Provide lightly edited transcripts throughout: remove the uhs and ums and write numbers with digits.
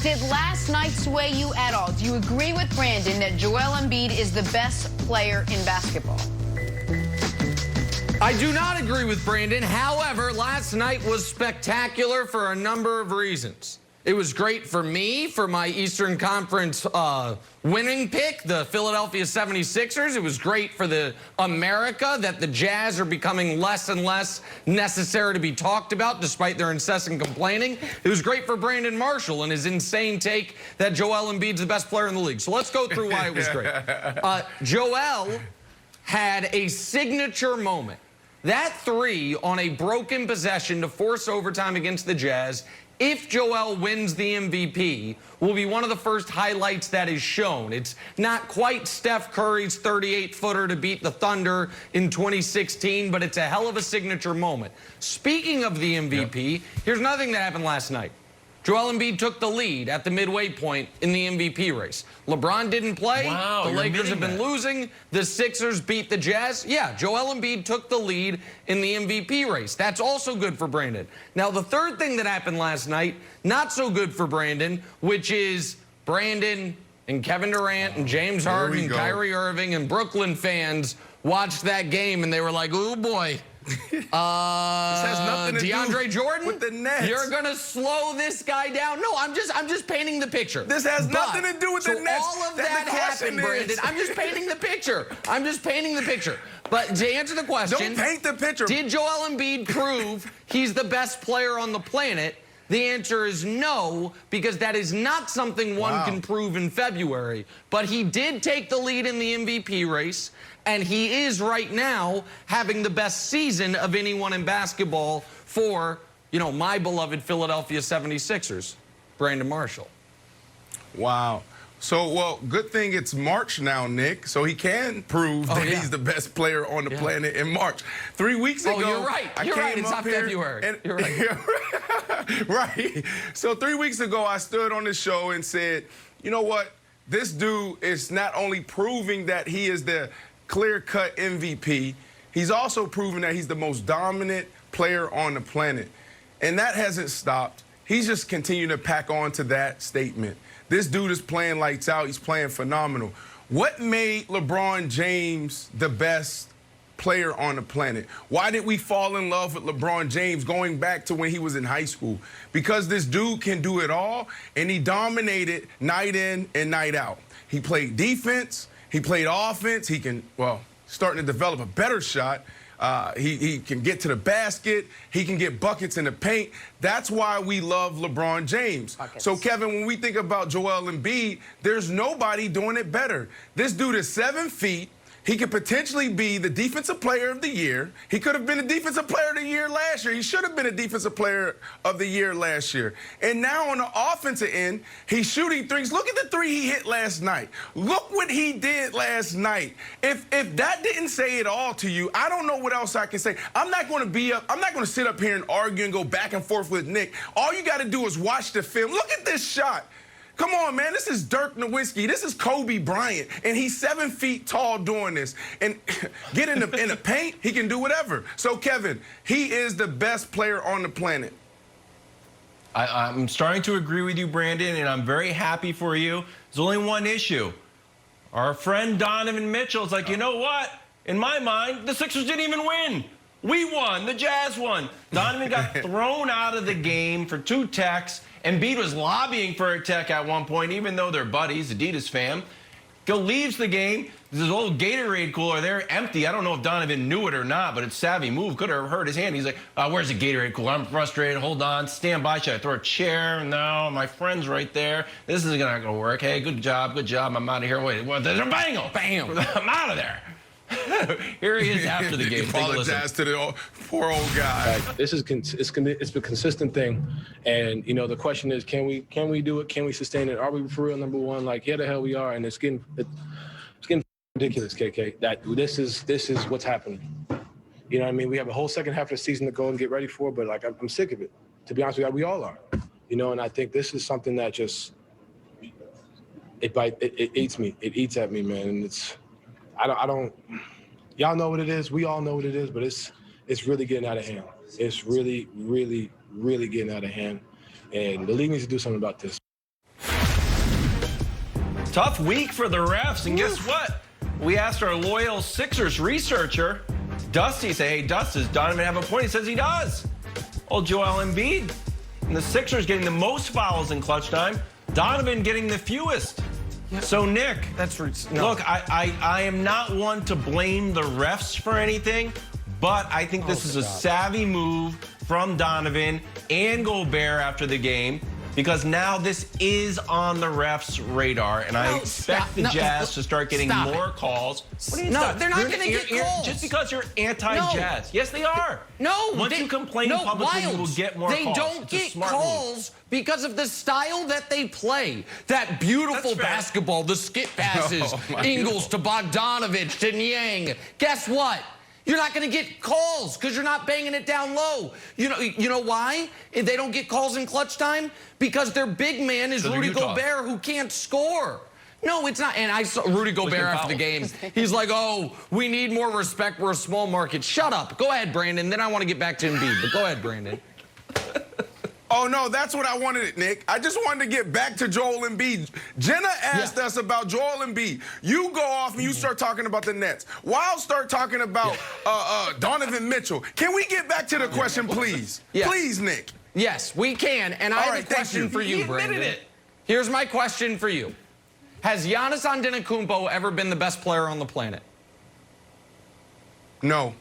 Did last night sway you at all? Do you agree with Brandon that Joel Embiid is the best player in basketball? I do not agree with Brandon. However, last night was spectacular for a number of reasons. It was great for me, for my Eastern Conference winning pick, the Philadelphia 76ers. It was great for the America that the Jazz are becoming less and less necessary to be talked about despite their incessant complaining. It was great for Brandon Marshall and his insane take that Joel Embiid's the best player in the league. So let's go through why it was great. Joel had a signature moment. That three on a broken possession to force overtime against the Jazz, if Joel wins the MVP, will be one of the first highlights that is shown. It's not quite Steph Curry's 38-footer to beat the Thunder in 2016, but it's a hell of a signature moment. Speaking of the MVP, here's another thing that happened last night. Joel Embiid took the lead at the midway point in the MVP race. LeBron didn't play. Wow, the Lakers have been losing. The Sixers beat the Jazz. Yeah, Joel Embiid took the lead in the MVP race. That's also good for Brandon. Now, the third thing that happened last night, not so good for Brandon, which is Brandon and Kevin Durant and James Harden and Kyrie Irving and Brooklyn fans watched that game and they were like, oh boy. This has nothing to DeAndre do Jordan, with the Nets. You're gonna slow this guy down. No, I'm just painting the picture. This has nothing to do with the Nets. All of that happened, Brandon. I'm just painting the picture. I'm just painting the picture. But to answer the question, don't paint the picture. Did Joel Embiid prove he's the best player on the planet? The answer is no, because that is not something one can prove in February. But he did take the lead in the MVP race, and he is right now having the best season of anyone in basketball for, you know, my beloved Philadelphia 76ers, Brandon Marshall. Wow. So, well, good thing it's March now, Nick, so he can prove that he's the best player on the planet in March. 3 weeks ago, you're right. You're right. It's not February. And, you're right. Right. So 3 weeks ago, I stood on the show and said, you know what? This dude is not only proving that he is the clear-cut MVP, he's also proven that he's the most dominant player on the planet. And that hasn't stopped. He's just continued to pack on to that statement. This dude is playing lights out. He's playing phenomenal. What made LeBron James the best player on the planet? Why did we fall in love with LeBron James going back to when he was in high school? Because this dude can do it all, and he dominated night in and night out. He played defense. He played offense. He can, well, starting to develop a better shot. He can get to the basket. He can get buckets in the paint. That's why we love LeBron James. So, Kevin, when we think about Joel Embiid, there's nobody doing it better. This dude is 7 feet. He could potentially be the defensive player of the year. He could have been the defensive player of the year last year. He should have been a defensive player of the year last year. And now on the offensive end, he's shooting threes. Look at the three he hit last night. Look what he did last night. If that didn't say it all to you, I don't know what else I can say. I'm not going to sit up here and argue and go back and forth with Nick. All you got to do is watch the film. Look at this shot. Come on, man. This is Dirk Nowitzki. This is Kobe Bryant. And he's 7 feet tall doing this. And get in the paint, he can do whatever. So, Kevin, he is the best player on the planet. I'm starting to agree with you, Brandon, and I'm very happy for you. There's only one issue. Our friend Donovan Mitchell's like, you know what? In my mind, the Sixers didn't even win. We won. The Jazz won. Donovan got thrown out of the game for 2 techs. Embiid was lobbying for a tech at one point, even though they're buddies, Adidas fan. Leaves the game. There's this old Gatorade cooler there, empty. I don't know if Donovan knew it or not, but it's a savvy move. Could have hurt his hand. He's like, where's the Gatorade cooler? I'm frustrated. Hold on. Stand by. Should I throw a chair? No, my friend's right there. This isn't going to work. Hey, good job. Good job. I'm out of here. Wait, what? There's a bangle. Bam. I'm out of there. Here he is after the game. Apologize to the poor old guy. This is it's a consistent thing, and you know the question is, can we do it? Can we sustain it? Are we for real? Number one, like yeah, the hell we are, and it's getting ridiculous, KK. That this is what's happening. You know what I mean? We have a whole second half of the season to go and get ready for, but like I'm sick of it. To be honest with you, we all are. You know, and I think this is something that just it eats me. It eats at me, man, and it's. I don't. Y'all know what it is. We all know what it is. But it's really getting out of hand. It's really, really, really getting out of hand. And the league needs to do something about this. Tough week for the refs, and guess what? We asked our loyal Sixers researcher, Dusty, say, hey, Dusty, does Donovan have a point? He says he does. Old Joel Embiid. And the Sixers getting the most fouls in clutch time. Donovan getting the fewest. Yeah. So, Nick, look, I am not one to blame the refs for anything, but I think this is a savvy move from Donovan and Gobert after the game, because now this is on the refs' radar, and I expect the Jazz to start getting more calls. What No, they're not going to get calls. Just because you're anti-Jazz. Yes, they are. No. Once you complain publicly, you will get more calls. They don't get calls because of the style that they play. That beautiful basketball, the skip passes, Ingles to Bogdanovich to Niang. Guess what? You're not going to get calls because you're not banging it down low. You know why they don't get calls in clutch time? Because their big man is Rudy Gobert, who can't score. No, it's not. And I saw Rudy Gobert after the game. He's like, oh, we need more respect. We're a small market. Shut up. Go ahead, Brandon. Then I want to get back to Embiid. But go ahead, Brandon. Oh, no, that's what I wanted, Nick. I just wanted to get back to Joel Embiid. Jenna asked us about Joel Embiid. You go off and you start talking about the Nets. Wild start talking about Donovan Mitchell. Can we get back to the question, please? Please, Nick. Yes, we can. And I have a question for you, Brandon. Here's my question for you. Has Giannis Antetokounmpo ever been the best player on the planet? No.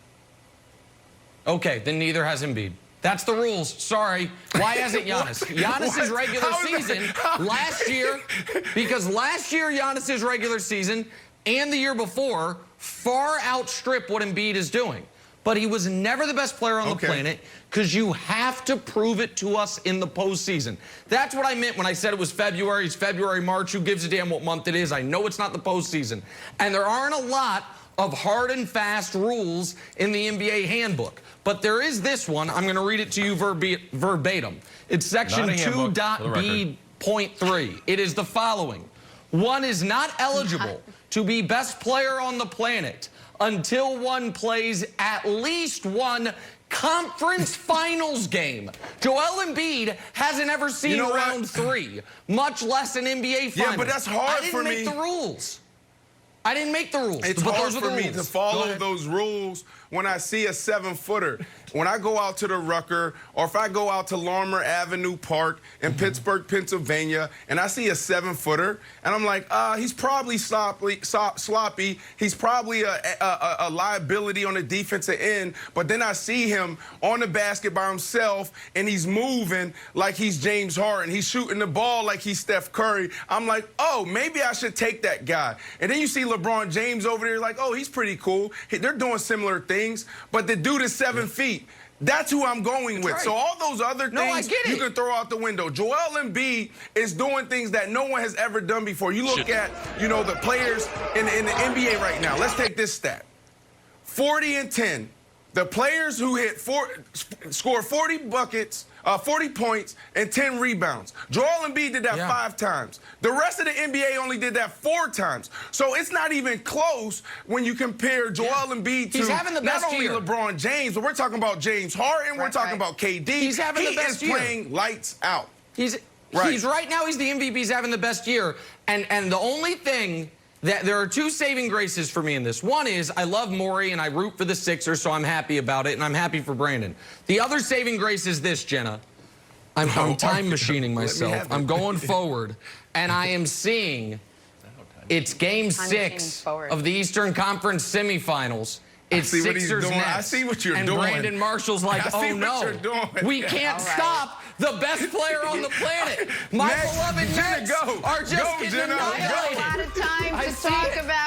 Okay, then neither has Embiid. That's the rules. Sorry. Why hasn't Giannis? Giannis's regular season last year, because last year Giannis's regular season and the year before far outstrip what Embiid is doing. But he was never the best player on the planet because you have to prove it to us in the postseason. That's what I meant when I said it was February. It's February, March. Who gives a damn what month it is? I know it's not the postseason. And there aren't a lot of hard and fast rules in the NBA handbook. But there is this one. I'm going to read it to you verbatim. It's section 2.B.3. It is the following. One is not eligible to be best player on the planet until one plays at least one conference finals game. Joel Embiid hasn't ever seen round 3, much less an NBA finals. Yeah, but that's hard for me. I didn't make the rules. I didn't make the rules. It's hard for me to follow those rules when I see a 7-footer. When I go out to the Rucker, or if I go out to Larmer Avenue Park in Pittsburgh, Pennsylvania, and I see a 7-footer, and I'm like, he's probably sloppy. He's probably a liability on the defensive end. But then I see him on the basket by himself, and he's moving like he's James Harden. He's shooting the ball like he's Steph Curry. I'm like, oh, maybe I should take that guy. And then you see LeBron James over there, like, oh, he's pretty cool. They're doing similar things. But the dude is 7 feet. That's who I'm going with. So all those other things you can throw out the window. Joel Embiid is doing things that no one has ever done before. You look at, the players in the NBA right now. Let's take this stat. 40-10. The players who score 40 buckets, 40 points, and 10 rebounds. Joel Embiid did that 5 times. The rest of the NBA only did that 4 times. So it's not even close when you compare Joel Embiid to not only LeBron James, but we're talking about James Harden, we're talking about KD. He's having the best year. He is playing lights out. He's right now, he's the MVP. He's having the best year. And the only thing there are 2 saving graces for me in this. One is I love Morey and I root for the Sixers, so I'm happy about it, and I'm happy for Brandon. The other saving grace is this, Jenna. I'm time machining myself. I'm going forward, and I am seeing it's Game 6 of the Eastern Conference semifinals. It's Sixers Nets. I see what you're doing. And Brandon Marshall's like, oh no, we can't stop the best player on the planet. My beloved Nets are just getting annihilated. A lot of time to talk about